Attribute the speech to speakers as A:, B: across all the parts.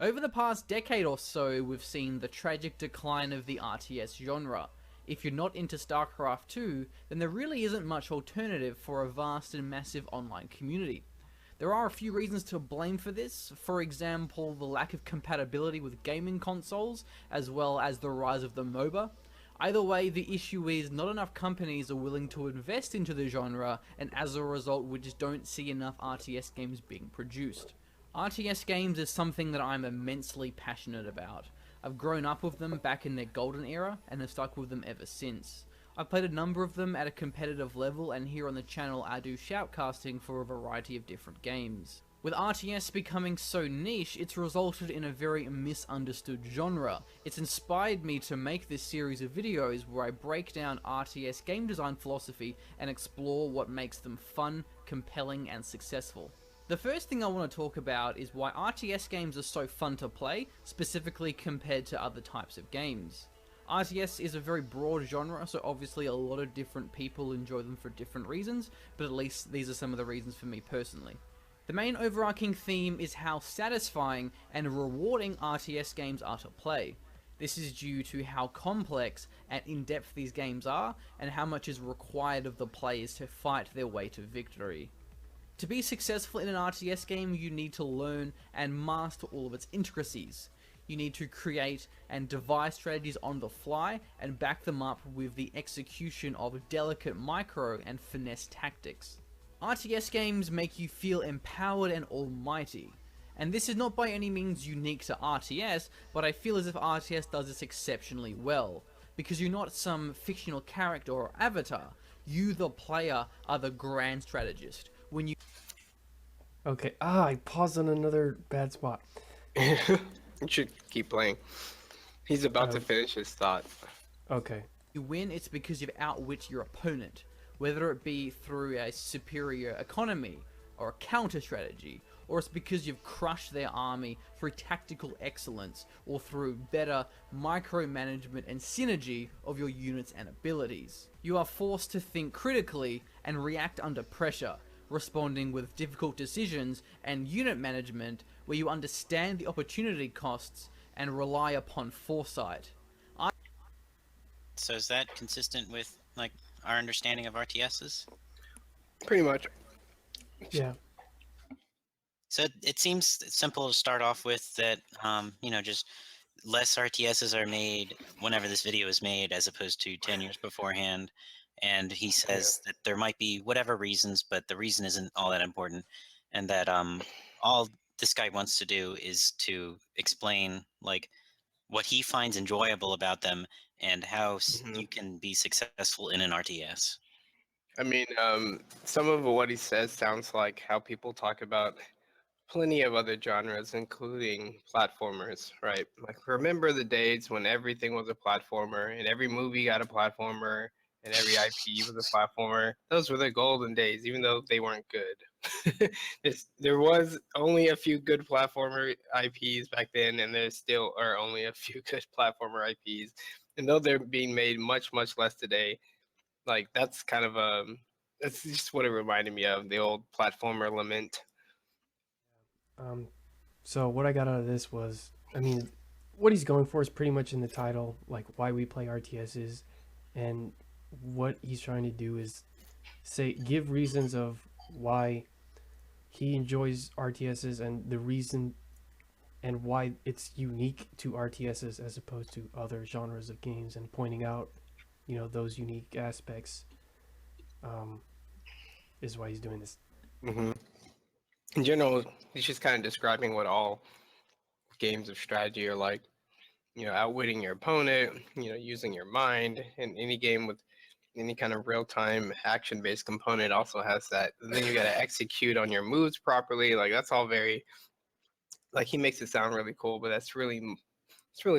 A: Over the past decade or so, we've seen the tragic decline of the RTS genre. If you're not into StarCraft 2, then there really isn't much alternative for a vast and massive online community. There are a few reasons to blame for this, for example, the lack of compatibility with gaming consoles, as well as the rise of the MOBA. Either way, the issue is not enough companies are willing to invest into the genre, and as a result, we just don't see enough RTS games being produced. RTS games is something that I'm immensely passionate about. I've grown up with them back in their golden era, and have stuck with them ever since. I've played a number of them at a competitive level, and here on the channel I do shoutcasting for a variety of different games. With RTS becoming so niche, it's resulted in a very misunderstood genre. It's inspired me to make this series of videos where I break down RTS game design philosophy and explore what makes them fun, compelling, and successful. The first thing I want to talk about is why RTS games are so fun to play, specifically compared to other types of games. RTS is a very broad genre, so obviously a lot of different people enjoy them for different reasons, but at least these are some of the reasons for me personally. The main overarching theme is how satisfying and rewarding RTS games are to play. This is due to how complex and in-depth these games are, and how much is required of the players to fight their way to victory. To be successful in an RTS game, you need to learn and master all of its intricacies. You need to create and devise strategies on the fly and back them up with the execution of delicate micro and finesse tactics. RTS games make you feel empowered and almighty. And this is not by any means unique to RTS, but I feel as if RTS does this exceptionally well. Because you're not some fictional character or avatar, you the player are the grand strategist. When you
B: Okay. I paused on another bad spot.
C: You should keep playing. He's about to
B: Um,
C: finish his thought.
B: okay.
A: win, it's because you've outwit your opponent, whether it be through a superior economy or a counter strategy, or it's because you've crushed their army through tactical excellence or through better micromanagement and synergy of your units and abilities. You are forced to think critically and react under pressure, responding with difficult decisions and unit management where you understand the opportunity costs and rely upon foresight.
D: So is that consistent with like our understanding of RTSs?
C: Pretty much.
B: Yeah.
D: So it seems simple to start off with that, just less RTSs are made whenever this video is made as opposed to 10 years beforehand. And he says that there might be whatever reasons, but the reason isn't all that important. And that all this guy wants to do is to explain like what he finds enjoyable about them and how
C: Hmm.
D: you can be successful in an RTS.
C: I mean, some of what he says sounds like how people talk about plenty of other genres, including platformers, right? Like, remember the days when everything was a platformer and every movie got a platformer and every IP was a platformer? Those were the golden days, even though they weren't good. There was only a few good platformer IPs back then, and there still are only a few good platformer IPs. And though they're being made much, much less today, like that's kind of that's just what it reminded me of, the old platformer lament.
B: Um, so what I got out of this was, I mean, what he's going for is pretty much in the title, like why we play RTSs, and what he's trying to do is say give reasons of why he enjoys RTSs and the reason and why it's unique to RTSs as opposed to other genres of games, and pointing out, those unique aspects, um, is why he's doing this.
C: Hmm. In general, he's just kind of describing what all games of strategy are like. Outwitting your opponent, using your mind. And any game with any kind of real-time action-based component also has that. And then you got to execute on your moves properly. Like that's all very, like he makes it sound really cool, but it's really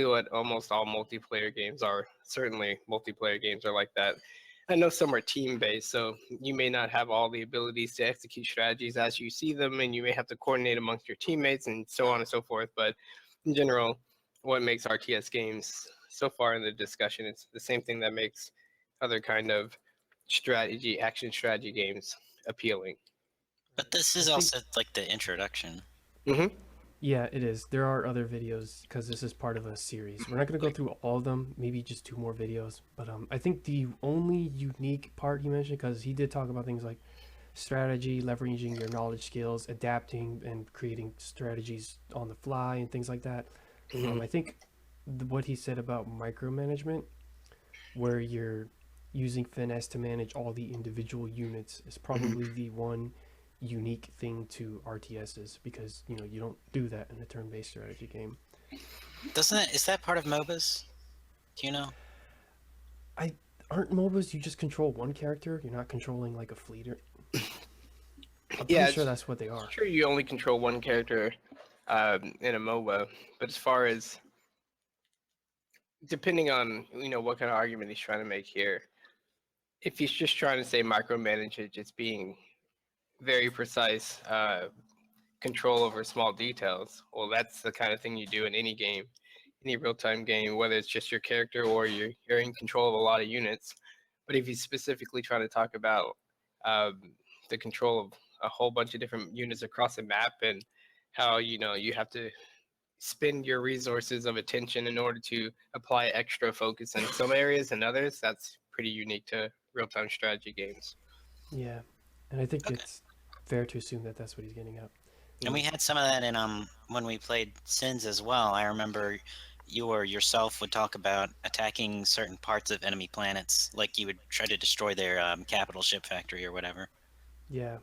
C: what almost all multiplayer games are. Certainly, multiplayer games are like that. I know some are team based, so you may not have all the abilities to execute strategies as you see them, and you may have to coordinate amongst your teammates and so on and so forth. But in general, what makes RTS games so far in the discussion, it's the same thing that makes other kind of action strategy games appealing.
D: But this
B: I
D: is
B: think,
D: also like the introduction.
C: Hmm.
B: Yeah, it is. There are other videos because this is part of a series. We're not going to go through all of them, maybe just two more videos. But I think the only unique part he mentioned, because he did talk about things like strategy, leveraging your knowledge skills, adapting and creating strategies on the fly, and things like that.
C: Mhm.
B: I think what he said about micromanagement, where you're using finesse to manage all the individual units, is
C: Mhm.
B: probably the one unique thing to RTSs because you don't do that in a turn-based strategy game.
D: Doesn't that, is that part of MOBAs? Do you know?
B: I aren't MOBAs you just control one character? You're not controlling like a fleet or I'm pretty
C: Yeah,
B: sure
C: it's
B: that's what they are.
C: true. You only control one character in a MOBA, but as far as depending on what kind of argument he's trying to make here, if he's just trying to say micromanage it, just being very precise control over small details, well, that's the kind of thing you do in any game, any real-time game, whether it's just your character or you're in control of a lot of units. But if he's specifically trying to talk about um, the control of a whole bunch of different units across a map and how you have to spend your resources of attention in order to apply extra focus in some areas and others, that's pretty unique to real-time strategy games.
B: Yeah, and I think
D: Okay.
B: it's fair to assume that that's what he's getting at.
D: And we
C: Mm.
D: had some of that in when we played Sins as well. I remember you or yourself would talk about attacking certain parts of enemy planets, like you would try to destroy their capital ship factory or whatever.
B: Yeah,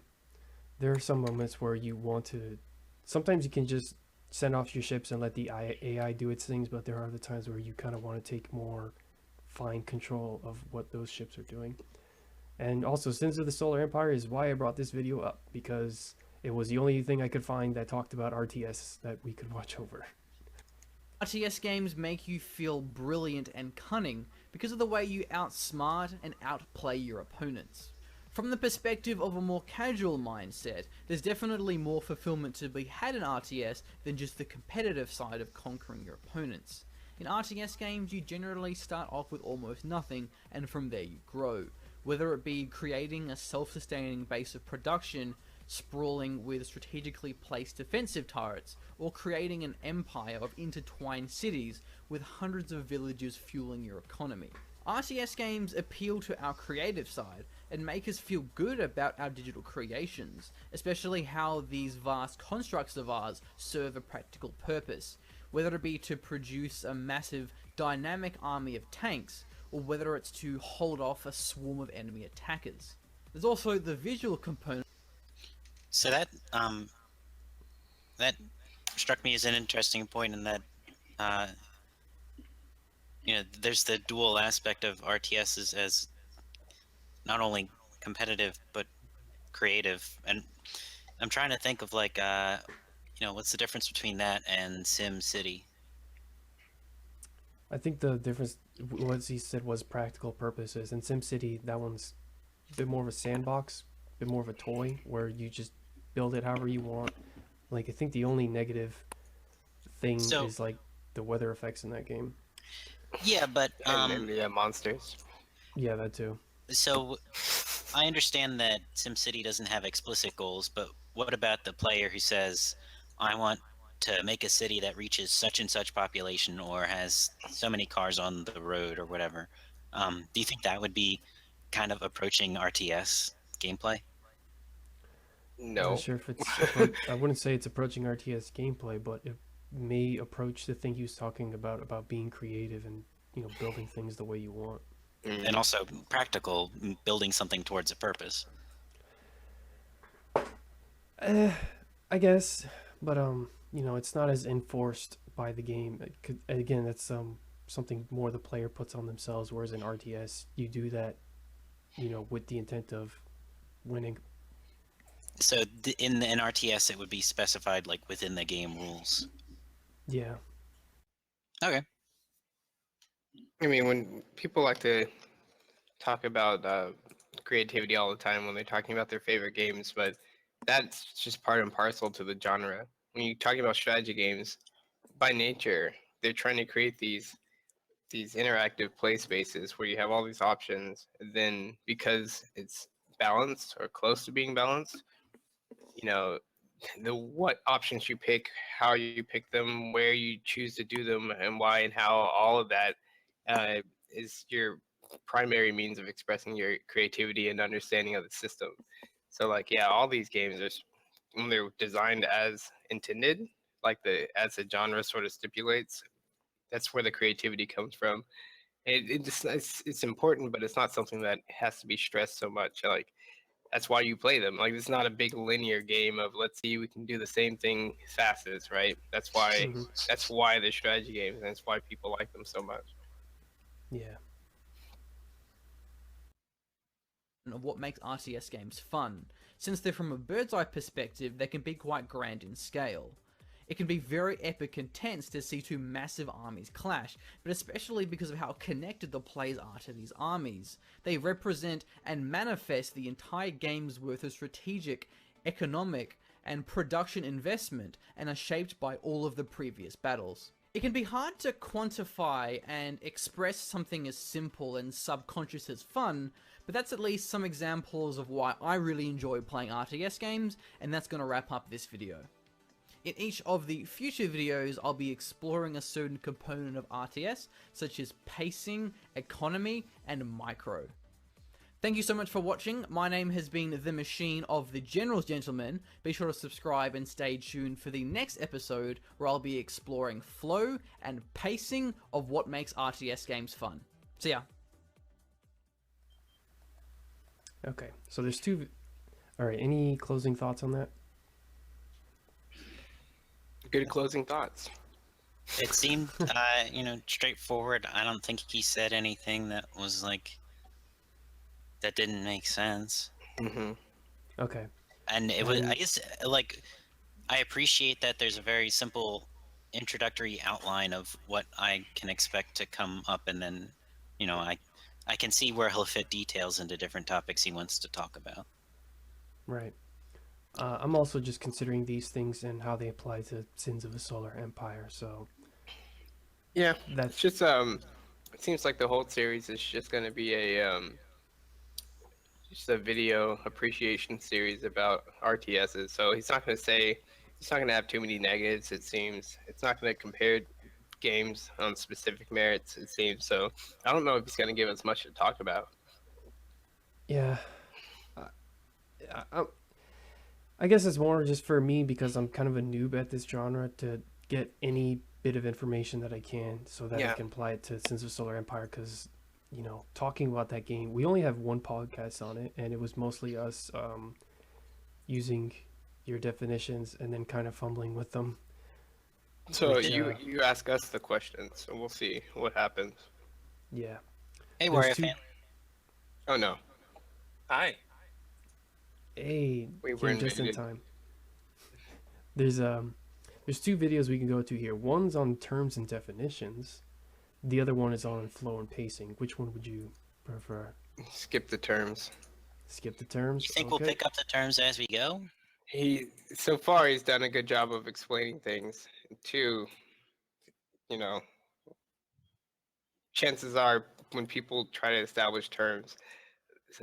B: there are some moments where you want to. Sometimes you can just send off your ships and let the AI do its things, but there are other times where you kind of want to take more fine control of what those ships are doing. And also, Sins of the Solar Empire is why I brought this video up, because it was the only thing I could find that talked about RTS that we could watch over.
A: RTS games make you feel brilliant and cunning because of the way you outsmart and outplay your opponents. From the perspective of a more casual mindset, there's definitely more fulfillment to be had in RTS than just the competitive side of conquering your opponents. In RTS games, you generally start off with almost nothing, and from there you grow. Whether it be creating a self-sustaining base of production, sprawling with strategically placed defensive turrets, or creating an empire of intertwined cities with hundreds of villages fueling your economy. RTS games appeal to our creative side and make us feel good about our digital creations, especially how these vast constructs of ours serve a practical purpose, whether it be to produce a massive dynamic army of tanks, or whether it's to hold off a swarm of enemy attackers. There's also the visual component.
D: So that struck me as an interesting point in that uh, there's the dual aspect of RTSs as not only competitive but creative. And I'm trying to think of like what's the difference between that and Sim City?
B: I think the difference, what he said, was practical purposes. In SimCity, that one's a bit more of a sandbox, a bit more of a toy where you just build it however you want. Like, I think the only negative thing
D: So
B: is like the weather effects in that game.
D: yeah, but
C: And the monsters.
B: Yeah, that too.
D: so I understand that SimCity doesn't have explicit goals, but what about the player who says, I want to make a city that reaches such and such population or has so many cars on the road or whatever? Do you think that would be kind of approaching RTS gameplay?
B: I'm not
C: No.
B: sure if it's approach. I wouldn't say it's approaching RTS gameplay, but it may approach the thing he was talking about being creative and building things the way you want.
D: And
C: Mm.
D: also practical, building something towards a purpose.
B: I guess, but it's not as enforced by the game. Again, that's something more the player puts on themselves. Whereas in RTS, you do that, with the intent of winning.
D: So in RTS, it would be specified like within the game rules.
B: Yeah,
D: Okay.
C: I mean, when people like to talk about creativity all the time when they're talking about their favorite games, but that's just part and parcel to the genre. When you're talking about strategy games, by nature, they're trying to create these interactive play spaces where you have all these options. And then because it's balanced or close to being balanced, you know, the what options you pick, how you pick them, where you choose to do them, and why and how, all of that uh, is your primary means of expressing your creativity and understanding of the system. So like yeah, all these games are when they're designed as intended, like the as the genre sort of stipulates, that's where the creativity comes from. It's important, but it's not something that has to be stressed so much. Like that's why you play them. Like it's not a big linear game of let's see we can do the same thing fastest, right?
B: Hmm.
C: That's why they're strategy games, and that's why people like them so much.
B: Yeah.
A: Of what makes RTS games fun. Since they're from a bird's eye perspective, they can be quite grand in scale. It can be very epic and tense to see two massive armies clash, but especially because of how connected the players are to these armies. They represent and manifest the entire game's worth of strategic, economic, and production investment, and are shaped by all of the previous battles. It can be hard to quantify and express something as simple and subconscious as fun, but that's at least some examples of why I really enjoy playing RTS games, and that's going to wrap up this video. In each of the future videos, I'll be exploring a certain component of RTS, such as pacing, economy, and micro. Thank you so much for watching. My name has been The Machine of the General's Gentlemen. Be sure to subscribe and stay tuned for the next episode where I'll be exploring flow and pacing of what makes RTS games fun. See ya.
B: Okay. So there's two. All right. Any closing thoughts on that?
C: Good closing thoughts.
D: It seemed, straightforward. I don't think he said anything that was like that didn't make sense.
C: Hmm.
B: Okay.
D: And it was, I guess, like, I appreciate that there's a very simple introductory outline of what I can expect to come up, and then, I can see where he'll fit details into different topics he wants to talk about.
B: Right. I'm also just considering these things and how they apply to Sins of the Solar Empire. So
C: Yeah,
B: that's
C: it's just it seems like the whole series is just going to be just a video appreciation series about RTSs. So he's not going to say, he's not going to have too many negatives. It seems it's not going to compare games on specific merits. It seems so. I don't know if he's going to give us much to talk about.
B: yeah. I guess it's more just for me because I'm kind of a noob at this genre to get any bit of information that I can so that I
C: Yeah.
B: can apply it to Sins of Solar Empire. Because talking about that game, we only have one podcast on it, and it was mostly us using your definitions and then kind of fumbling with them.
C: So
B: Which,
C: you ask us the questions, so we'll see what happens.
B: yeah.
D: Hey,
B: There's
D: Wario
B: two-
D: fan.
C: Oh no,
E: Hi.
B: Hey,
C: we were
B: came just in
C: invaded.
B: time. There's two videos we can go to here. One's on terms and definitions. The other one is on flow and pacing. Which one would you prefer?
C: Skip the terms.
B: Skip the terms.
D: You think
B: Okay.
D: we'll pick up the terms as we go?
C: So far he's done a good job of explaining things. Two, you know, chances are when people try to establish terms,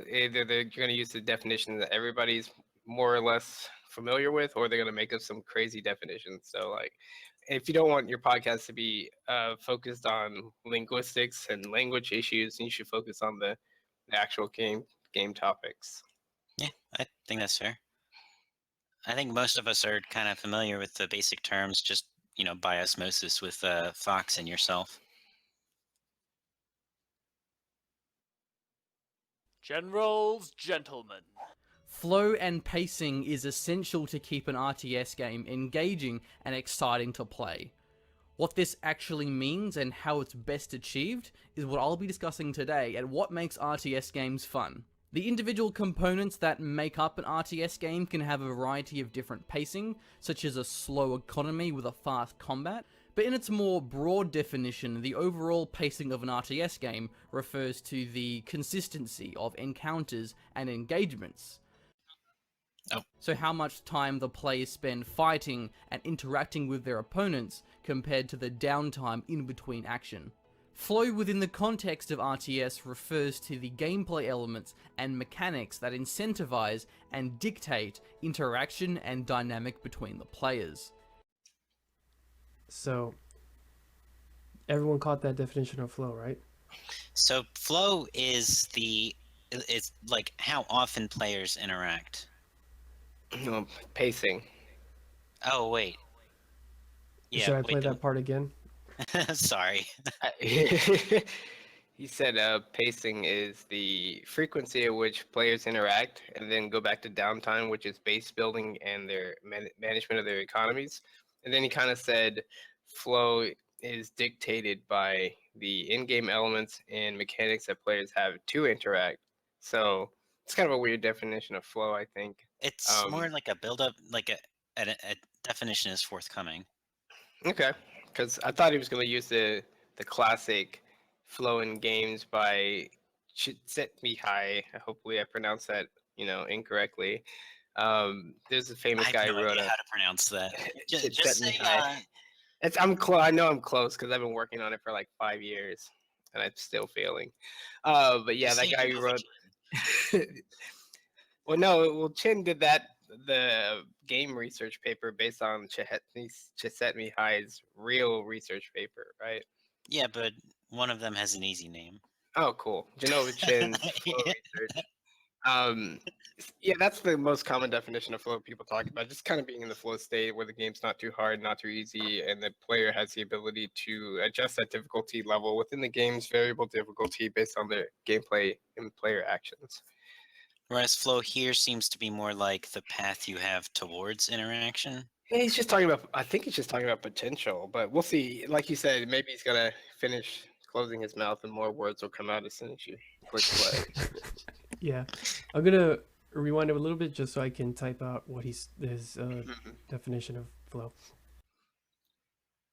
C: either they're going to use the definition that everybody's more or less familiar with, or they're going to make up some crazy definitions. So like, if you don't want your podcast to be focused on linguistics and language issues, you should focus on the actual game topics.
D: Yeah, I think that's fair. I think most of us are kind of familiar with the basic terms, just by osmosis with Fox and yourself.
E: Generals, gentlemen.
A: Flow and pacing is essential to keep an RTS game engaging and exciting to play. What this actually means and how it's best achieved is what I'll be discussing today and what makes RTS games fun. The individual components that make up an RTS game can have a variety of different pacing, such as a slow economy with a fast combat, but in its more broad definition, the overall pacing of an RTS game refers to the consistency of encounters and engagements.
D: Oh.
A: So how much time the players spend fighting and interacting with their opponents compared to the downtime in between action. Flow within the context of RTS refers to the gameplay elements and mechanics that incentivize and dictate interaction and dynamic between the players.
B: So everyone caught that definition of flow, right?
D: So flow is like how often players interact.
C: Pacing.
D: Oh wait. Yeah.
B: Should I play that part again?
D: Sorry.
C: He said pacing is the frequency at which players interact and then go back to downtime, which is base building and their management of their economies. And then he kind of said flow is dictated by the in-game elements and mechanics that players have to interact. So it's kind of a weird definition of flow, I think.
D: It's more like a build-up, like a definition is forthcoming.
C: Okay, because I thought he was going to use the classic flow in games by Csikszentmihalyi. Hopefully, I pronounced that incorrectly. There's a famous guy who wrote
D: how to pronounce that. Just say,
C: I know I'm close because I've been working on it for like 5 years, and I'm still failing. But yeah, that guy who wrote. Well, Chin did the game research paper based on Csikszentmihalyi's real research paper, right?
D: Yeah, but one of them has an easy name.
C: Oh, cool. Genova Chin's flow research. Yeah, that's the most common definition of flow people talk about. Just kind of being in the flow state where the game's not too hard, not too easy, and the player has the ability to adjust that difficulty level within the game's variable difficulty based on their gameplay and player actions.
D: Whereas flow here seems to be more like the path you have towards interaction.
C: Yeah, I think he's just talking about potential, but we'll see. Like you said, maybe he's gonna finish closing his mouth and more words will come out as soon as you click play.
B: Yeah, I'm gonna rewind it a little bit just so I can type out what his definition of flow.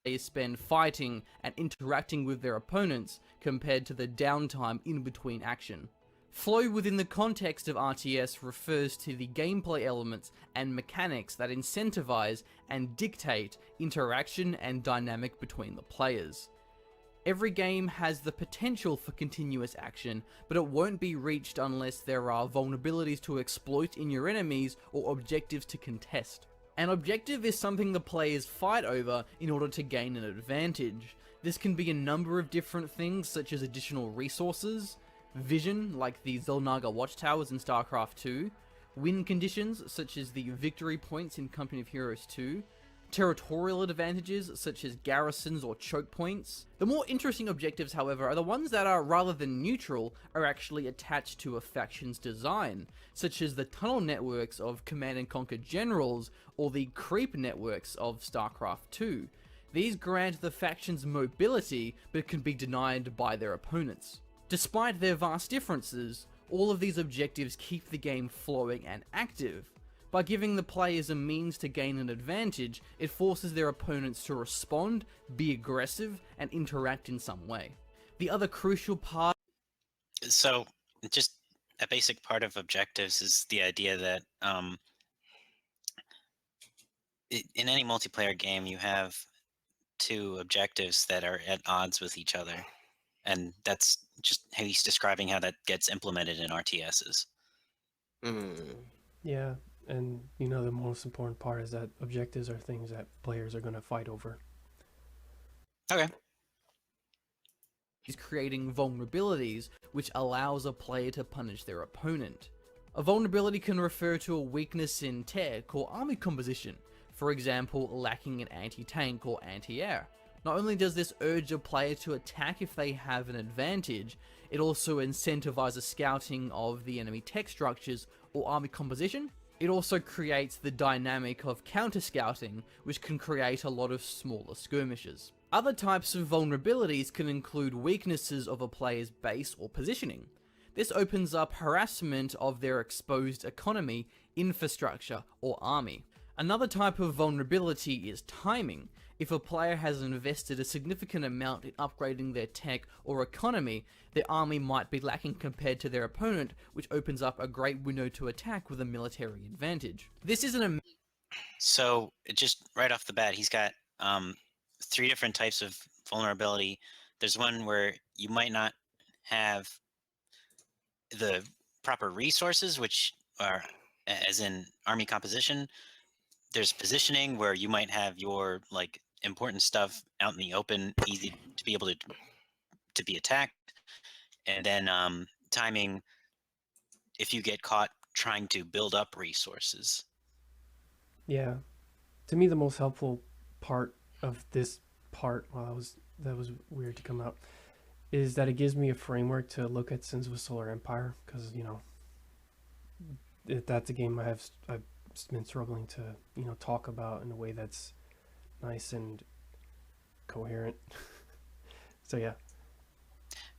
A: They spend fighting and interacting with their opponents compared to the downtime in between action. Flow within the context of RTS refers to the gameplay elements and mechanics that incentivize and dictate interaction and dynamic between the players. Every game has the potential for continuous action, but it won't be reached unless there are vulnerabilities to exploit in your enemies or objectives to contest. An objective is something the players fight over in order to gain an advantage. This can be a number of different things such as additional resources, vision like the Zelnaga watchtowers in StarCraft 2, win conditions such as the victory points in Company of Heroes 2, territorial advantages such as garrisons or choke points. The more interesting objectives, however, are the ones that are, rather than neutral, are actually attached to a faction's design, such as the tunnel networks of Command and Conquer generals or the creep networks of StarCraft 2. These grant the factions mobility, but can be denied by their opponents. Despite their vast differences, all of these objectives keep the game flowing and active. By giving the players a means to gain an advantage, it forces their opponents to respond, be aggressive, and interact in some way. The other crucial part...
D: So, just a basic part of objectives is the idea that in any multiplayer game you have two objectives that are at odds with each other. And that's just how he's describing how that gets implemented in RTSs.
B: Yeah, and the most important part is that objectives are things that players are going to fight over.
D: Okay.
A: He's creating vulnerabilities, which allows a player to punish their opponent. A vulnerability can refer to a weakness in tech or army composition, for example, lacking an anti-tank or anti-air. Not only does this urge a player to attack if they have an advantage, it also incentivizes scouting of the enemy tech structures or army composition. It also creates the dynamic of counter-scouting, which can create a lot of smaller skirmishes. Other types of vulnerabilities can include weaknesses of a player's base or positioning. This opens up harassment of their exposed economy, infrastructure, or army. Another type of vulnerability is timing. If a player has invested a significant amount in upgrading their tech or economy, their army might be lacking compared to their opponent, which opens up a great window to attack with a military advantage. This isn't
D: So, just right off the bat, he's got 3 different types of vulnerability There's one where you might not have the proper resources, which are as in army composition. There's positioning where you might have your like important stuff out in the open, easy to be able to be attacked, and then timing if you get caught trying to build up resources.
B: Yeah. To me, the most helpful part of this part, well, that was weird to come out, is that it gives me a framework to look at Sins of a Solar Empire, because that's a game I've been struggling to talk about in a way that's nice and coherent. So yeah,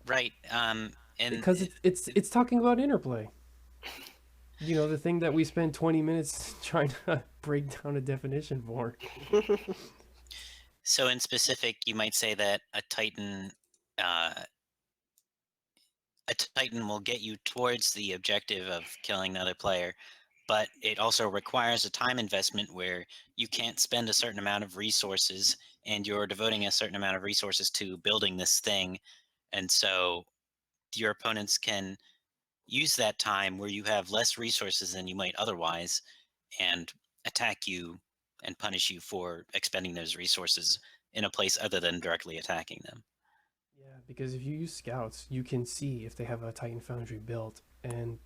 D: Right. And
B: because it's talking about interplay. The thing that we spend 20 minutes trying to break down a definition for.
D: so in specific, you might say that a Titan will get you towards the objective of killing another player, but it also requires a time investment where you can't spend a certain amount of resources and you're devoting a certain amount of resources to building this thing. And so your opponents can use that time where you have less resources than you might otherwise and attack you and punish you for expending those resources in a place other than directly attacking them.
B: Yeah, because if you use scouts, you can see if they have a Titan Foundry built, and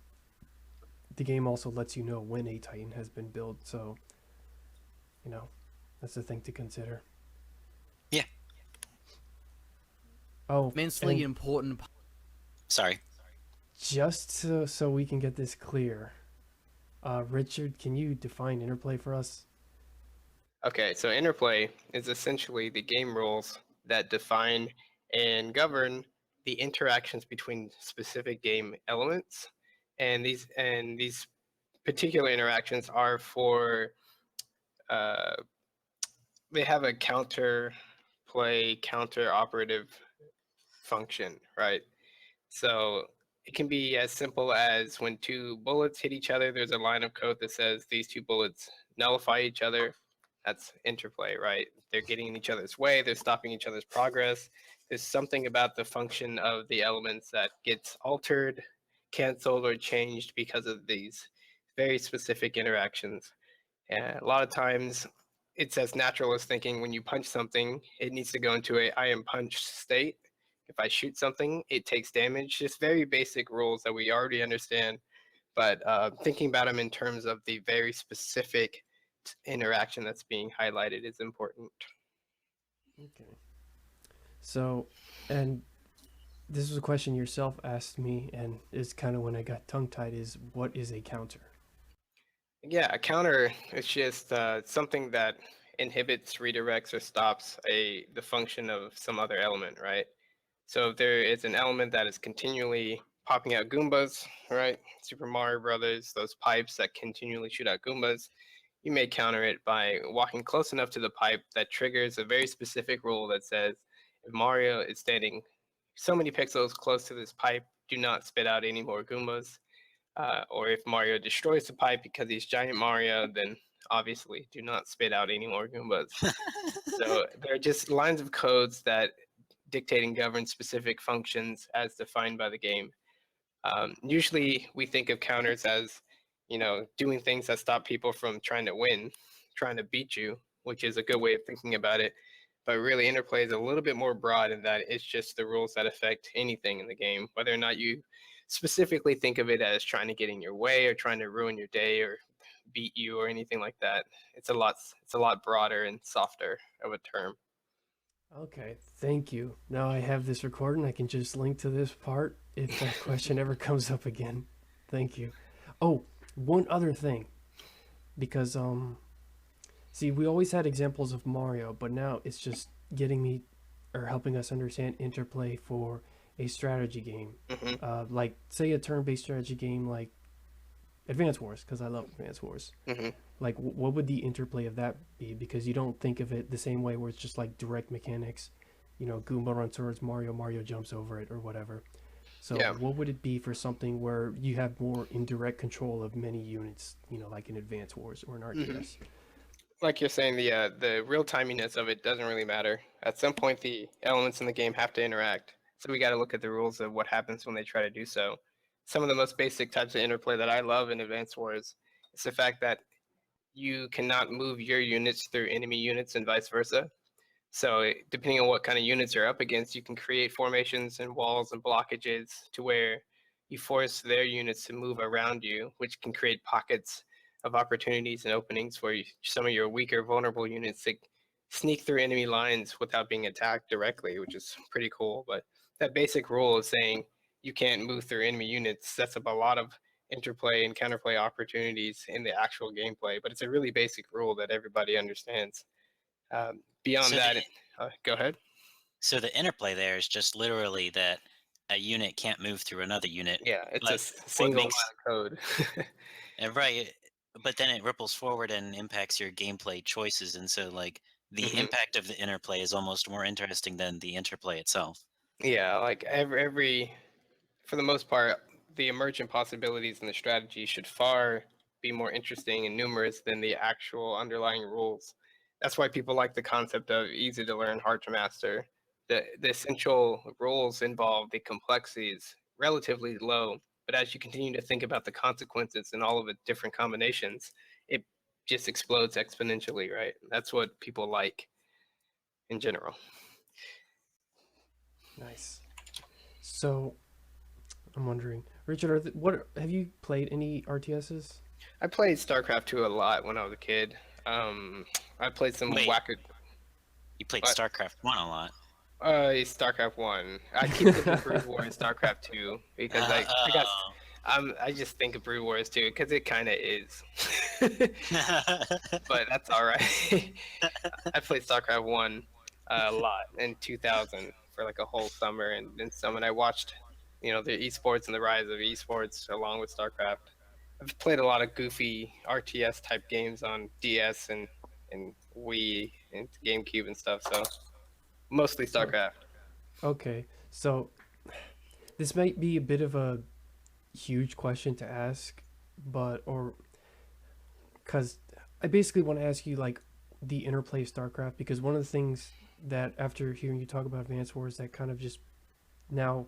B: the game also lets you know when a Titan has been built, so that's the thing to consider.
D: Yeah.
B: Oh,
A: Immensely
B: and
A: important.
D: Sorry.
B: just so we can get this clear, Richard, can you define interplay for us?
C: Okay, so interplay is essentially the game rules that define and govern the interactions between specific game elements, and these particular interactions are for they have a counter operative function, right? So it can be as simple as when two bullets hit each other, there's a line of code that says these two bullets nullify each other. That's interplay, right? They're getting in each other's way, they're stopping each other's progress. There's something about the function of the elements that gets altered, canceled, or changed because of these very specific interactions. And a lot of times it's as natural as thinking when you punch something, it needs to go into a I am punched state. If I shoot something, it takes damage. Just very basic rules that we already understand, but thinking about them in terms of the very specific interaction that's being highlighted is important.
B: Okay. So, and this was a question yourself asked me, and is kind of when I got tongue-tied, is what is a counter?
C: Yeah, a counter is just something that inhibits, redirects, or stops the function of some other element, right? So if there is an element that is continually popping out Goombas, right? Super Mario Brothers, those pipes that continually shoot out Goombas, you may counter it by walking close enough to the pipe that triggers a very specific rule that says if Mario is standing so many pixels close to this pipe, do not spit out any more Goombas. Or if Mario destroys the pipe because he's Giant Mario, then obviously do not spit out any more Goombas. So there are just lines of codes that dictate and govern specific functions as defined by the game. Usually we think of counters as, doing things that stop people from trying to win, trying to beat you, which is a good way of thinking about it. But really, interplay is a little bit more broad in that it's just the rules that affect anything in the game, whether or not you specifically think of it as trying to get in your way or trying to ruin your day or beat you or anything like that. It's a lot broader and softer of a term.
B: Okay, thank you. Now I have this recording. I can just link to this part if that question ever comes up again. Thank you. Oh, one other thing. Because, see, we always had examples of Mario, but now it's just getting me or helping us understand interplay for a strategy game.
C: Mm-hmm.
B: Like, say, a turn based strategy game like Advance Wars, because I love Advance Wars.
C: Mm-hmm.
B: Like, what would the interplay of that be? Because you don't think of it the same way where it's just like direct mechanics. Goomba runs towards Mario, Mario jumps over it, or whatever. So
C: Yeah.
B: what would it be for something where you have more indirect control of many units, like in Advance Wars or an RTS?
C: like you're saying, the real timiness of it doesn't really matter. At some point, the elements in the game have to interact. So we got to look at the rules of what happens when they try to do so. Some of the most basic types of interplay that I love in Advance Wars is the fact that you cannot move your units through enemy units and vice versa. So depending on what kind of units you're up against, you can create formations and walls and blockages to where you force their units to move around you, which can create pockets of opportunities and openings for you, some of your weaker, vulnerable units to sneak through enemy lines without being attacked directly, which is pretty cool. But that basic rule of saying you can't move through enemy units sets up a lot of interplay and counterplay opportunities in the actual gameplay. But it's a really basic rule that everybody understands. Beyond
D: So the
C: that, go ahead.
D: so the interplay there is just literally that a unit can't move through another unit.
C: Yeah, it's a
D: But what
C: single line
D: makes
C: of code.
D: right, but then it ripples forward and impacts your gameplay choices, and so like the
C: Mhm.
D: impact of the interplay is almost more interesting than the interplay itself.
C: Yeah, like every for the most part, the emergent possibilities in the strategy should far be more interesting and numerous than the actual underlying rules. That's why people like the concept of easy to learn, hard to master. The essential rules involved, the complexity is relatively low, but as you continue to think about the consequences and all of the different combinations, it just explodes exponentially, right? That's what people like in general.
B: Nice. So I'm wondering, Richard, what have you played any RTSs?
C: I played StarCraft 2 a lot when I was a kid. I played some
D: Wait,
C: whack.
D: you played
C: What?
D: StarCraft 1 a lot.
C: StarCraft 1. I keep thinking Brood War is StarCraft 2 because I got
D: Oh.
C: I just think of Brood Wars 2 because it kind of is. But that's all right. I played StarCraft 1 a lot in 2000 for like a whole summer, and then some, and I watched, the esports and the rise of esports along with StarCraft. I've played a lot of goofy RTS type games on DS and Wii and GameCube and stuff, so mostly
B: Oh,
C: StarCraft.
B: okay. So this might be a bit of a huge question to ask, but or because I basically want to ask you like the interplay of StarCraft because one of the things that after hearing you talk about Advance Wars that kind of just now,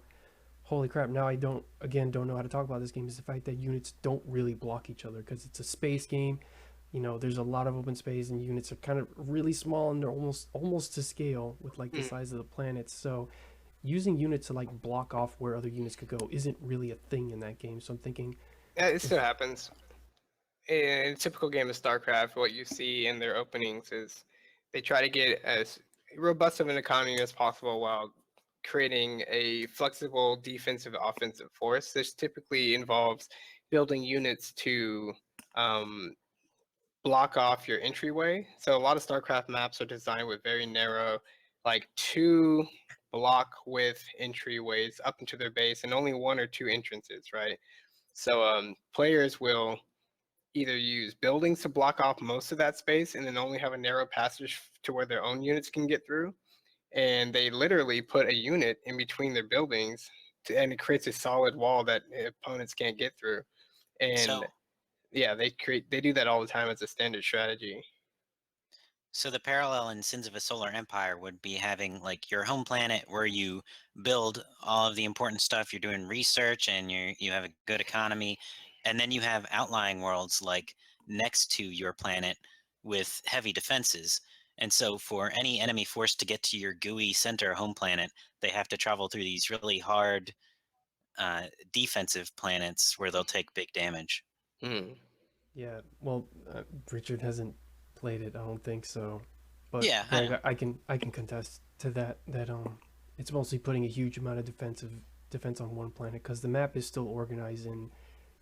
B: holy crap, now I don't know how to talk about this game is the fact that units don't really block each other because it's a space game. There's a lot of open space and units are kind of really small and they're almost to scale with like the
C: Mm.
B: size of the planets. So using units to like block off where other units could go isn't really a thing in that game. So I'm thinking
C: Yeah, it still
B: if
C: happens. In a typical game of StarCraft, what you see in their openings is they try to get as robust of an economy as possible while creating a flexible defensive offensive force. This typically involves building units to um, block off your entryway. So a lot of StarCraft maps are designed with very narrow, like two block width entryways up into their base and only one or two entrances, right? So players will either use buildings to block off most of that space and then only have a narrow passage to where their own units can get through. And they literally put a unit in between their buildings and it creates a solid wall that opponents can't get through. And
D: So
C: yeah, they do that all the time as a standard strategy.
D: So the parallel in Sins of a Solar Empire would be having like your home planet where you build all of the important stuff, you're doing research and you have a good economy, and then you have outlying worlds like next to your planet with heavy defenses. And so for any enemy force to get to your gooey center home planet, they have to travel through these really hard defensive planets where they'll take big damage.
C: Hmm.
B: yeah, well, Richard hasn't played it, I don't think so. But
D: Yeah, I
B: Greg,
D: know.
B: I can contest to that it's mostly putting a huge amount of defense on one planet because the map is still organized in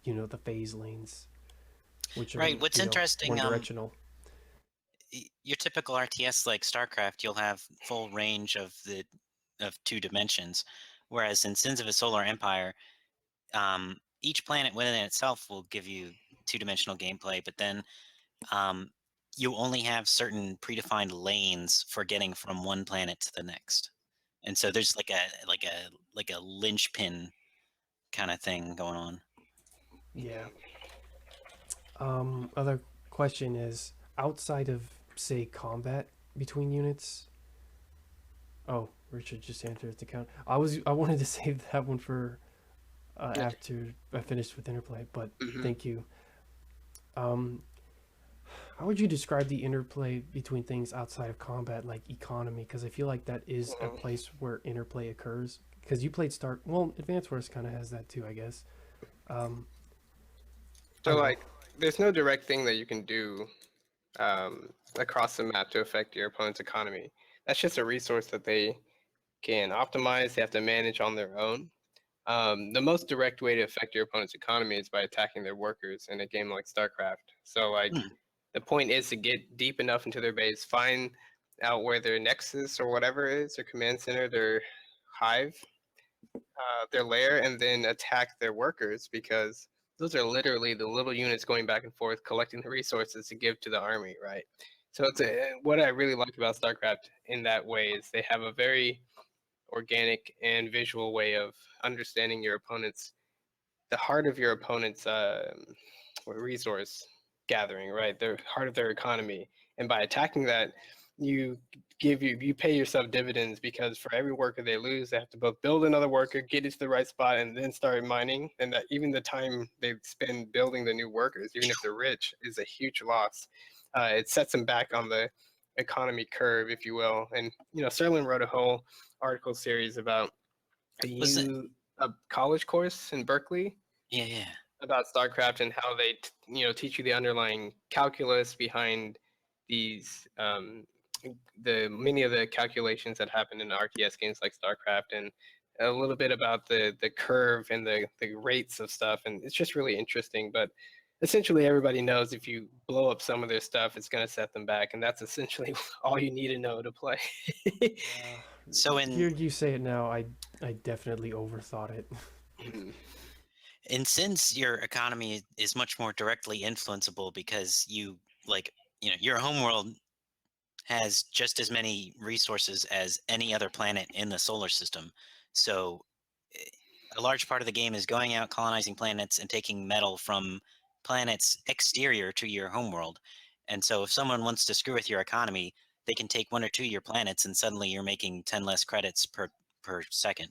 B: the phase lanes, which are
D: Right. What's
B: one
D: interesting,
B: directional.
D: your typical RTS like StarCraft, you'll have full range of two dimensions, whereas in Sins of a Solar Empire, each planet within itself will give you two-dimensional gameplay, but then um, you only have certain predefined lanes for getting from one planet to the next, and so there's like a linchpin kind of thing going on.
B: Yeah. Other question is outside of say, combat between units. Oh, Richard just answered the count. I wanted to save that one for after I finished with interplay, but thank you. Um, how would you describe the interplay between things outside of combat, like economy? Because I feel like that is a place where interplay occurs. Because you played Advance Wars kind of has that too, I guess.
C: So like, there's no direct thing that you can do across the map to affect your opponent's economy. That's just a resource that they can optimize. They have to manage on their own. The most direct way to affect your opponent's economy is by attacking their workers in a game like StarCraft. So like, the point is to get deep enough into their base, find out where their nexus or whatever is, their command center, their hive, their lair, and then attack their workers, because those are literally the little units going back and forth collecting the resources to give to the army, right? So what I really like about StarCraft in that way is they have a very organic and visual way of understanding the heart of your opponent's resource gathering, right? The heart of their economy, and by attacking that, you pay yourself dividends, because for every worker they lose, they have to both build another worker, get it to the right spot, and then start mining. And that even the time they spend building the new workers, even if they're rich, is a huge loss. It sets them back on the economy curve, if you will. And Sterling wrote a whole article series about a college course in Berkeley.
D: Yeah.
C: About StarCraft and how they teach you the underlying calculus behind these the many of the calculations that happen in RTS games like StarCraft, and a little bit about the curve and the rates of stuff. And it's just really interesting. But essentially everybody knows if you blow up some of their stuff, it's going to set them back, and that's essentially all you need to know to play.
D: So
B: here you say it now, I definitely overthought it.
D: And since your economy is much more directly influenceable, because your homeworld has just as many resources as any other planet in the solar system. So a large part of the game is going out, colonizing planets, and taking metal from planets exterior to your homeworld. And so if someone wants to screw with your economy, they can take 1 or 2 of your planets, and suddenly you're making 10 less credits per second.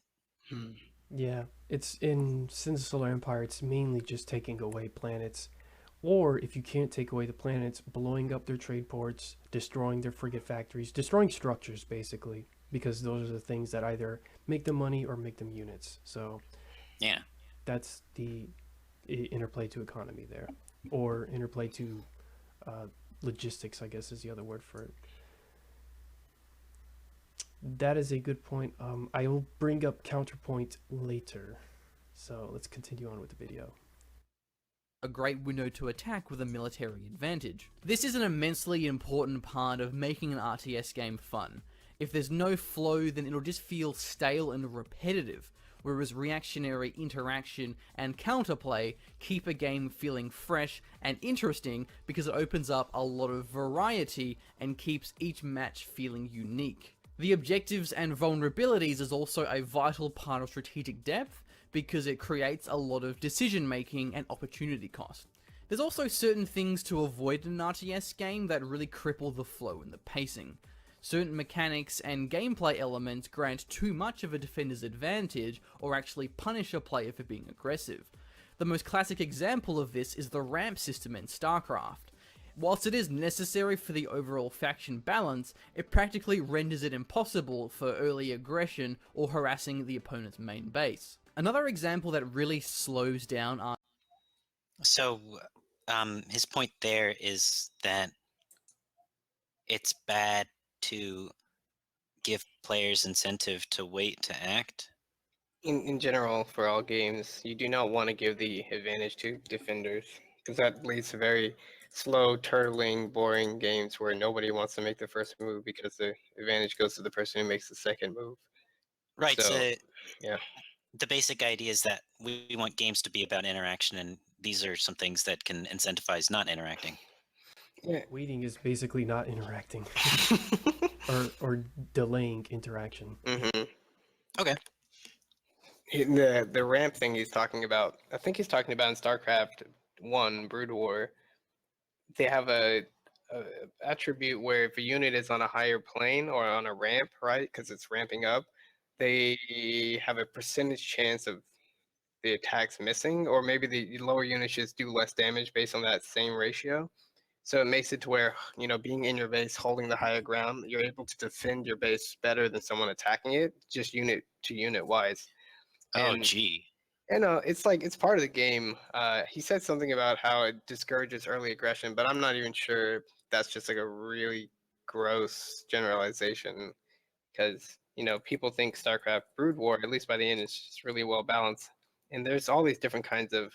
B: Yeah, it's in Sins of Solar Empire, it's mainly just taking away planets. Or if you can't take away the planets, blowing up their trade ports, destroying their frigate factories, destroying structures basically, because those are the things that either make them money or make them units. So
D: yeah,
B: that's the interplay to economy there, or interplay to logistics, I guess is the other word for it. That is a good point. I will bring up counterpoint later. So let's continue on with the video.
A: A great window to attack with a military advantage. This is an immensely important part of making an RTS game fun. If there's no flow, then it'll just feel stale and repetitive, whereas reactionary interaction and counterplay keep a game feeling fresh and interesting because it opens up a lot of variety and keeps each match feeling unique. The objectives and vulnerabilities is also a vital part of strategic depth, because it creates a lot of decision making and opportunity cost. There's also certain things to avoid in an RTS game that really cripple the flow and the pacing. Certain mechanics and gameplay elements grant too much of a defender's advantage or actually punish a player for being aggressive. The most classic example of this is the ramp system in StarCraft. Whilst it is necessary for the overall faction balance, it practically renders it impossible for early aggression or harassing the opponent's main base. Another example that really slows down our...
D: So, his point there is that it's bad to give players incentive to wait to act.
C: In general, for all games, you do not want to give the advantage to defenders, because that leads to very slow, turtling, boring games where nobody wants to make the first move because the advantage goes to the person who makes the second move.
D: Right. So
C: yeah.
D: The basic idea is that we want games to be about interaction, and these are some things that can incentivize not interacting.
C: Yeah.
B: Waiting is basically not interacting, or delaying interaction.
D: Okay.
C: The ramp thing he's talking about, I think he's talking about in StarCraft 1 Brood War. They have a attribute where if a unit is on a higher plane or on a ramp, right, because it's ramping up, they have a percentage chance of the attacks missing, or maybe the lower units just do less damage based on that same ratio. So it makes it to where, being in your base, holding the higher ground, you're able to defend your base better than someone attacking it, just unit to unit wise.
D: Oh,
C: And
D: gee.
C: it's like it's part of the game. He said something about how it discourages early aggression, but I'm not even sure that's just like a really gross generalization because people think StarCraft Brood War, at least by the end, is just really well balanced, and there's all these different kinds of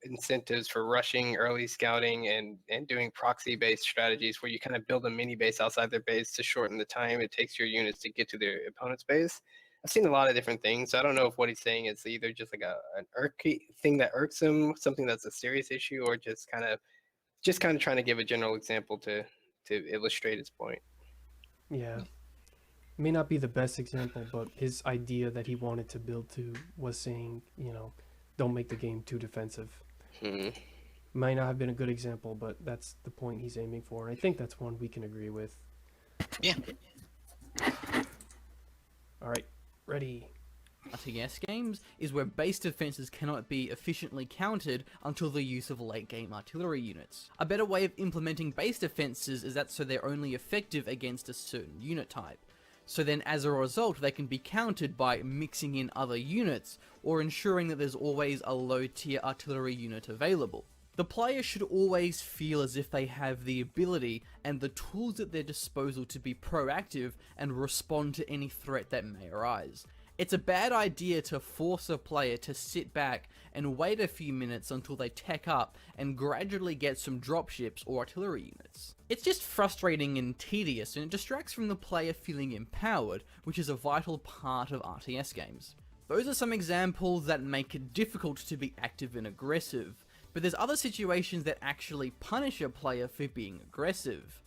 C: incentives for rushing, early scouting, and doing proxy based strategies where you kind of build a mini base outside their base to shorten the time it takes your units to get to their opponent's base. I've seen a lot of different things, so I don't know if what he's saying is either just like an irky thing that irks him, something that's a serious issue, or just kind of trying to give a general example to illustrate his point.
B: Yeah. May not be the best example, but his idea that he wanted to build to was saying, don't make the game too defensive.
C: Hmm.
B: Might not have been a good example, but that's the point he's aiming for. And I think that's one we can agree with.
D: Yeah.
B: All right, ready.
A: RTS games is where base defenses cannot be efficiently countered until the use of late game artillery units. A better way of implementing base defenses is that so they're only effective against a certain unit type. So then as a result they can be countered by mixing in other units or ensuring that there's always a low tier artillery unit available. The player should always feel as if they have the ability and the tools at their disposal to be proactive and respond to any threat that may arise. It's a bad idea to force a player to sit back and wait a few minutes until they tech up and gradually get some dropships or artillery units. It's just frustrating and tedious, and it distracts from the player feeling empowered, which is a vital part of RTS games. Those are some examples that make it difficult to be active and aggressive, but there's other situations that actually punish a player for being aggressive.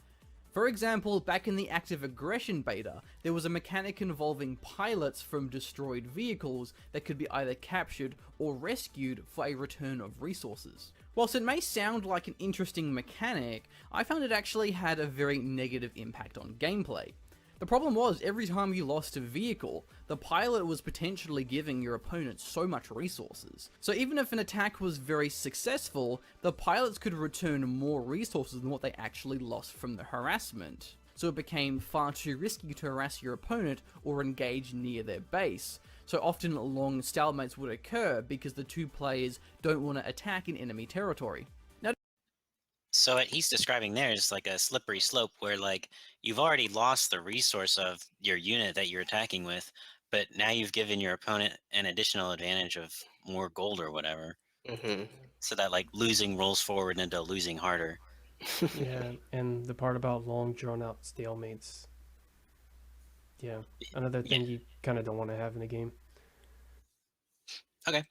A: For example, back in the active aggression beta, there was a mechanic involving pilots from destroyed vehicles that could be either captured or rescued for a return of resources. Whilst it may sound like an interesting mechanic, I found it actually had a very negative impact on gameplay. The problem was, every time you lost a vehicle, the pilot was potentially giving your opponent so much resources. So even if an attack was very successful, the pilots could return more resources than what they actually lost from the harassment. So it became far too risky to harass your opponent or engage near their base. So often long stalemates would occur because the two players don't want to attack in enemy territory.
D: So what he's describing there is like a slippery slope where like you've already lost the resource of your unit that you're attacking with, but now you've given your opponent an additional advantage of more gold or whatever.
C: Hmm.
D: So that like losing rolls forward into losing harder.
B: Yeah, and the part about long drawn out stalemates. Yeah, another thing you kind of don't want to have in a game.
D: Okay.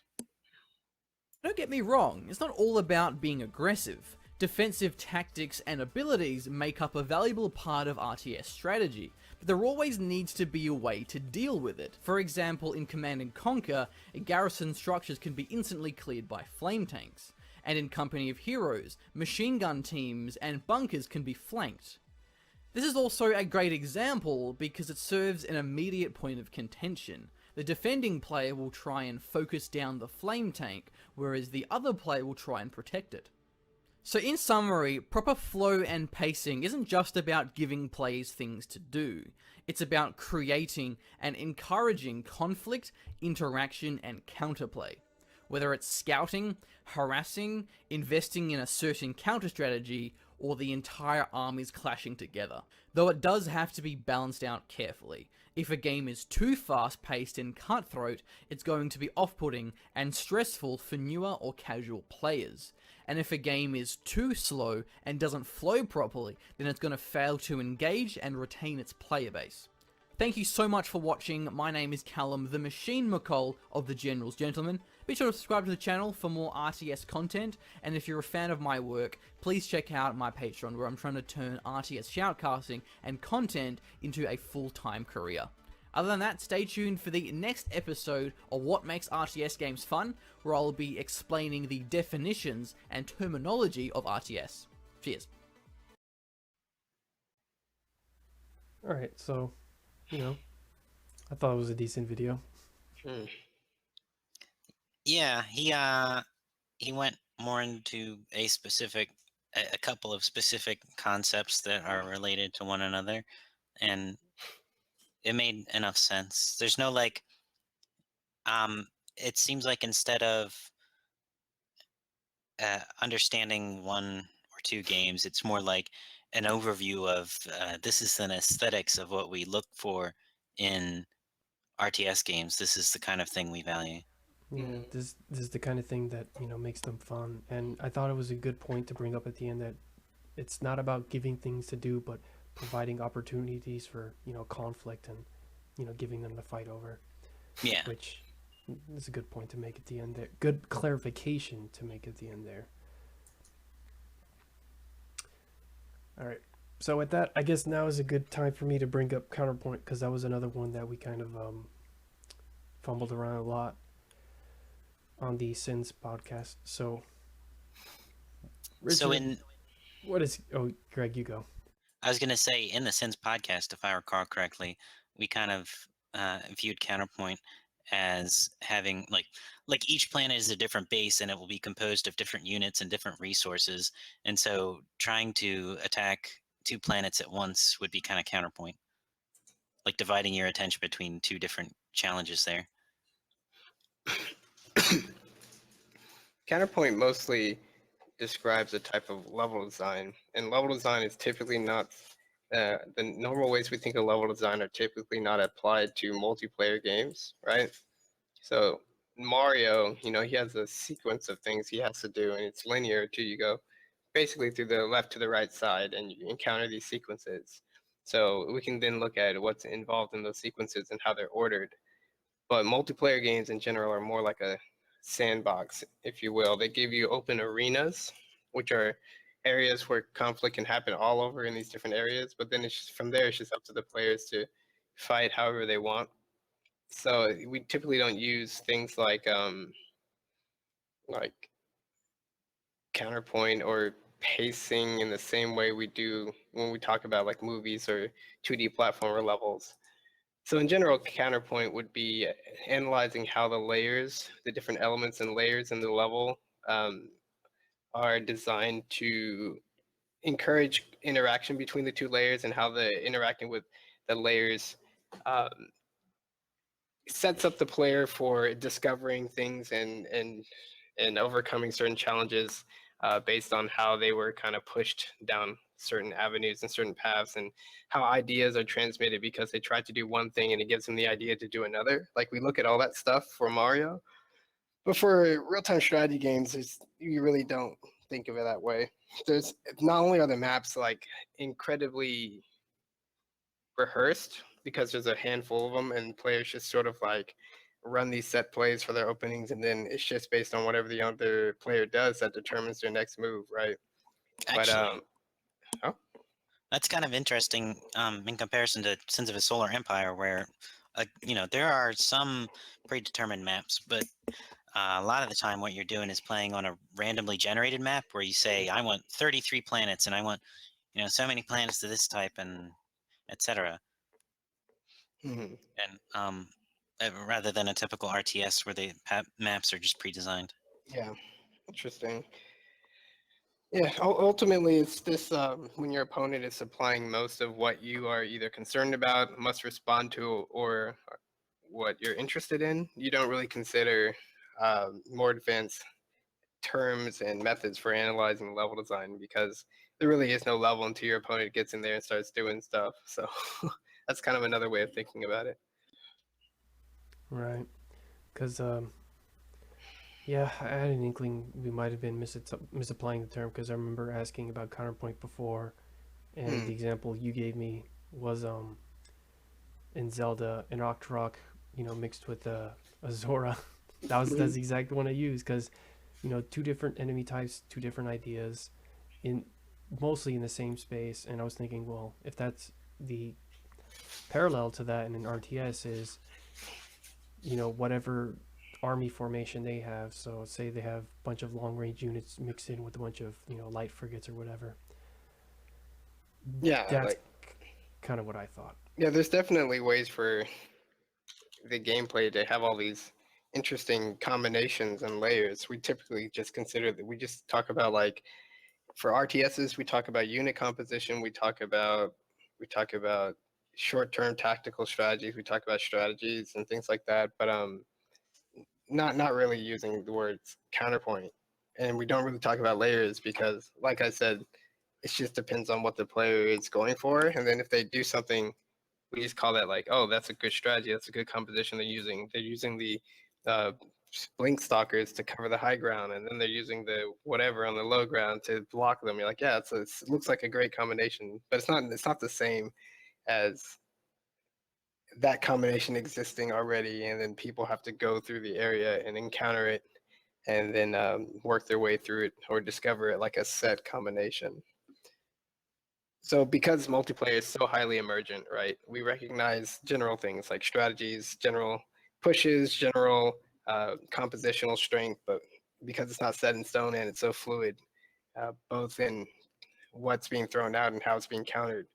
A: Don't get me wrong, it's not all about being aggressive. Defensive tactics and abilities make up a valuable part of RTS strategy, but there always needs to be a way to deal with it. For example, in Command & Conquer, garrison structures can be instantly cleared by flame tanks, and in Company of Heroes, machine gun teams and bunkers can be flanked. This is also a great example because it serves an immediate point of contention. The defending player will try and focus down the flame tank, whereas the other player will try and protect it. So in summary, proper flow and pacing isn't just about giving players things to do. It's about creating and encouraging conflict, interaction, and counterplay. Whether it's scouting, harassing, investing in a certain counter strategy, or the entire armies clashing together. Though it does have to be balanced out carefully. If a game is too fast-paced and cutthroat, it's going to be off-putting and stressful for newer or casual players. And if a game is too slow and doesn't flow properly, then it's going to fail to engage and retain its player base. Thank you so much for watching. My name is Callum, the Machine McCall of the General's Gentleman. Be sure to subscribe to the channel for more RTS content, and if you're a fan of my work, please check out my Patreon where I'm trying to turn RTS shoutcasting and content into a full-time career. Other than that, stay tuned for the next episode of What Makes RTS Games Fun, where I'll be explaining the definitions and terminology of RTS. Cheers.
B: All right, so you know, I thought it was a decent video.
C: Hmm.
D: Yeah, he went more into a couple of specific concepts that are related to one another, and it made enough sense. There's no like, it seems like instead of understanding one or two games, it's more like an overview of this is an aesthetics of what we look for in RTS games. This is the kind of thing we value.
B: Yeah,
C: Hmm.
B: this is the kind of thing that makes them fun, and I thought it was a good point to bring up at the end that it's not about giving things to do, but providing opportunities for conflict and giving them the fight over,
D: Yeah.
B: which is a good point to make at the end there. Good clarification to make at the end there. All right. So with that, I guess now is a good time for me to bring up Counterpoint because that was another one that we kind of fumbled around a lot on the Sins podcast. So,
D: So
B: Richard, what is? Oh, Greg, you go.
D: I was going to say in the Sins podcast, if I recall correctly, we kind of viewed Counterpoint as having like each planet is a different base and it will be composed of different units and different resources, and so trying to attack two planets at once would be kind of Counterpoint, like dividing your attention between two different challenges there.
C: Counterpoint mostly describes a type of level design, and level design is typically not the normal ways we think of level design are typically not applied to multiplayer games, right? So Mario, he has a sequence of things he has to do, and it's linear too. You go basically through the left to the right side, and you encounter these sequences. So we can then look at what's involved in those sequences and how they're ordered. But multiplayer games in general are more like a sandbox, if you will. They give you open arenas, which are areas where conflict can happen all over in these different areas. But then it's just, from there, it's just up to the players to fight however they want. So we typically don't use things like counterpoint or pacing in the same way we do when we talk about like movies or 2D platformer levels. So in general, counterpoint would be analyzing how the layers, the different elements and layers in the level um, are designed to encourage interaction between the two layers and how the interacting with the layers um, sets up the player for discovering things and overcoming certain challenges based on how they were kind of pushed down certain avenues and certain paths, and how ideas are transmitted because they tried to do one thing and it gives them the idea to do another. Like we look at all that stuff for Mario, but for real-time strategy games, you really don't think of it that way. There's not only are the maps like incredibly rehearsed because there's a handful of them and players just sort of like run these set plays for their openings, and then it's just based on whatever the other player does that determines their next move, right? But
D: Actually,
C: oh,
D: that's kind of interesting in comparison to Sins of a Solar Empire, where there are some predetermined maps, but a lot of the time what you're doing is playing on a randomly generated map where you say, I want 33 planets and I want so many planets to this type and etc.
C: mhm,
D: And rather than a typical RTS where the maps are just pre-designed.
C: yeah, interesting. Yeah, ultimately, it's this when your opponent is supplying most of what you are either concerned about, must respond to, or what you're interested in. You don't really consider more advanced terms and methods for analyzing level design because there really is no level until your opponent gets in there and starts doing stuff. So that's kind of another way of thinking about it.
B: Right. Because yeah, I had an inkling we might have been misapplying the term because I remember asking about counterpoint before, and
C: Hmm.
B: the example you gave me was in Zelda an Octorok, mixed with a Zora. That's the exact one I used because two different enemy types, two different ideas, in mostly in the same space, and I was thinking, well, if that's the parallel to that in an RTS is whatever army formation they have. So say they have a bunch of long range units mixed in with a bunch of light frigates or whatever.
C: Yeah,
B: That's
C: like
B: kind of what I thought.
C: Yeah, there's definitely ways for the gameplay to have all these interesting combinations and layers. We typically just consider that we just talk about like for RTSs, we talk about unit composition, we talk about short-term tactical strategies, we talk about strategies and things like that, but not really using the words counterpoint. And we don't really talk about layers because like I said, it just depends on what the player is going for. And then if they do something, we just call that like, oh, that's a good strategy, that's a good composition they're using. They're using the uh, blink stalkers to cover the high ground, and then they're using the whatever on the low ground to block them. You're like, yeah, it looks like a great combination, but it's not the same as that combination existing already, and then people have to go through the area and encounter it, and then work their way through it or discover it like a set combination. So because multiplayer is so highly emergent, right? We recognize general things like strategies, general pushes, general compositional strength, but because it's not set in stone and it's so fluid, both in what's being thrown out and how it's being countered,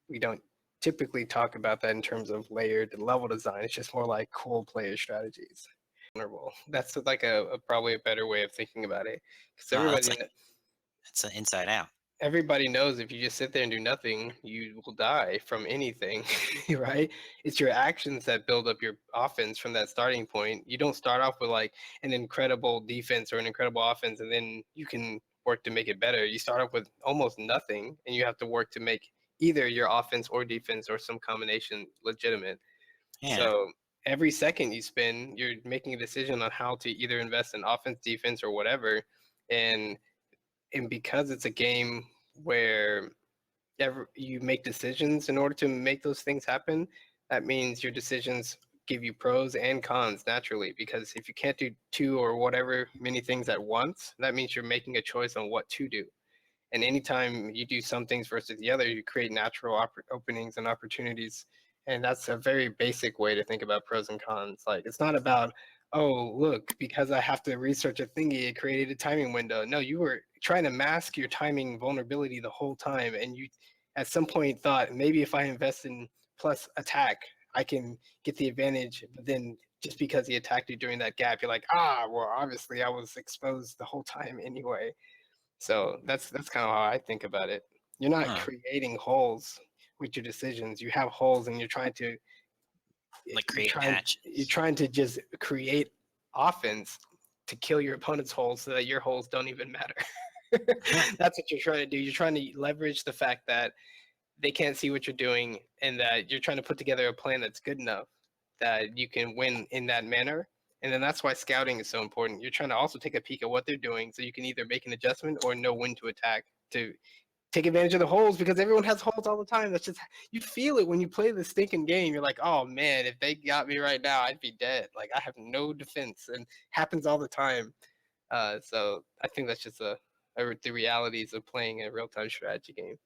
C: we don't typically talk about that in terms of layered level design. It's just more like cool player strategies. That's like probably a better way of thinking about it, because
D: Oh, that's like it's an Inside Out.
C: everybody knows if you just sit there and do nothing, you will die from anything, right? It's your actions that build up your offense from that starting point. You don't start off with like an incredible defense or an incredible offense and then you can work to make it better. You start off with almost nothing and you have to work to make either your offense or defense or some combination legitimate.
D: Yeah.
C: So every second you spend, you're making a decision on how to either invest in offense, defense, or whatever. And because it's a game where you make decisions in order to make those things happen, that means your decisions give you pros and cons naturally. Because if you can't do two or whatever many things at once, that means you're making a choice on what to do. And anytime you do some things versus the other, you create natural openings and opportunities. And that's a very basic way to think about pros and cons. Like it's not about, oh, look, because I have to research a thingy, it created a timing window. No, you were trying to mask your timing vulnerability the whole time. And you at some point thought maybe if I invest in plus attack, I can get the advantage. But then just because he attacked you during that gap, you're like, well, obviously I was exposed the whole time anyway. So that's kind of how I think about it. You're not creating holes with your decisions. You have holes, and you're trying to
D: create patches.
C: You're trying to just create offense to kill your opponent's holes so that your holes don't even matter. That's what you're trying to do. You're trying to leverage the fact that they can't see what you're doing, and that you're trying to put together a plan that's good enough that you can win in that manner. And then that's why scouting is so important. You're trying to also take a peek at what they're doing so you can either make an adjustment or know when to attack to take advantage of the holes, because everyone has holes all the time. That's just, you feel it when you play the stinking game. You're like, oh man, if they got me right now, I'd be dead. Like I have no defense, and happens all the time. So I think that's just the realities of playing a real-time strategy game.